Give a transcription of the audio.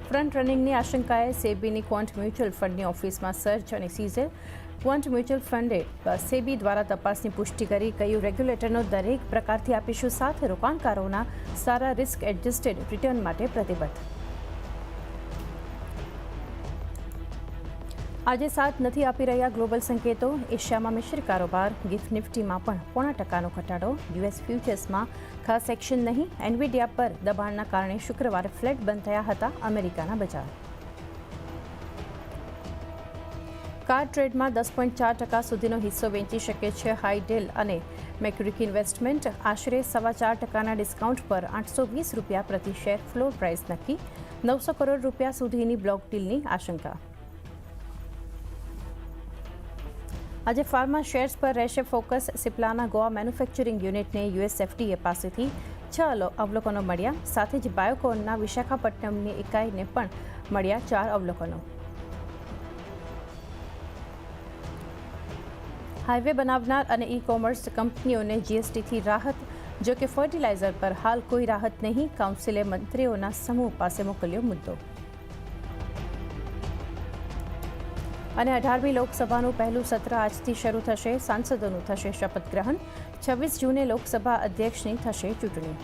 Front રનિંગની આશંકાએ સેબીની ક્વોન્ટ mutual ફંડની ઓફિસમાં search અને seizure. ક્વોન્ટ mutual funday SEBI દ્વારા તપાસની પુષ્ટિ કરી કહ્યું, રેગ્યુલેટરનો દરેક પ્રકારથી આપીશું સાથે રોકાણકારોના સારા રિસ્ક એડજસ્ટેડ રિટર્ન માટે પ્રતિબદ્ધ. આજે સાથ નથી આપી રહ્યા ગ્લોબલ સંકેતો. એશિયામાં મિશ્ર કારોબાર. ગિફ્ટ નિફ્ટીમાં પણ 0.5% ઘટાડો. યુએસ ફ્યુચર્સમાં ખાસ એક્શન નહીં. એનવીડિયા પર દબાણના કારણે શુક્રવારે ફ્લેટ બંધ થયા હતા અમેરિકાના બજાર. કાર ટ્રેડમાં 10.4% સુધીનો હિસ્સો વેચી શકે છે હાઈડેલ અને મેક્યુરિક ઇન્વેસ્ટમેન્ટ. આશરે 4.25%ના ડિસ્કાઉન્ટ પર ₹820 પ્રતિ શેર ફ્લોર પ્રાઇસ નક્કી. ₹900 કરોડ સુધીની બ્લોક ડીલની આશંકા. આજે ફાર્મા શેર્સ પર રહેશે ફોકસ. સિપ્લાના ગોવા મેન્યુફેક્ચરિંગ યુનિટને યુએસએફડીએ પાસેથી 6 અવલોકનો મળ્યા. સાથે જ બાયોકોનના વિશાખાપટ્ટનમની ઇકાઈને પણ મળ્યા 4 અવલોકનો. હાઈવે બનાવનાર અને ઈ કોમર્સ કંપનીઓને જીએસટીથી રાહત. જો કે ફર્ટિલાઇઝર પર હાલ કોઈ રાહત નહીં. કાઉન્સિલે મંત્રીઓના સમૂહ પાસે મોકલ્યો મુદ્દો. અને 18મી લોકસભાનું પહેલું સત્ર આજથી શરૂ થશે. સાંસદોનું થશે શપથ ગ્રહણ. 26 જૂને લોકસભા અધ્યક્ષની થશે ચૂંટણી.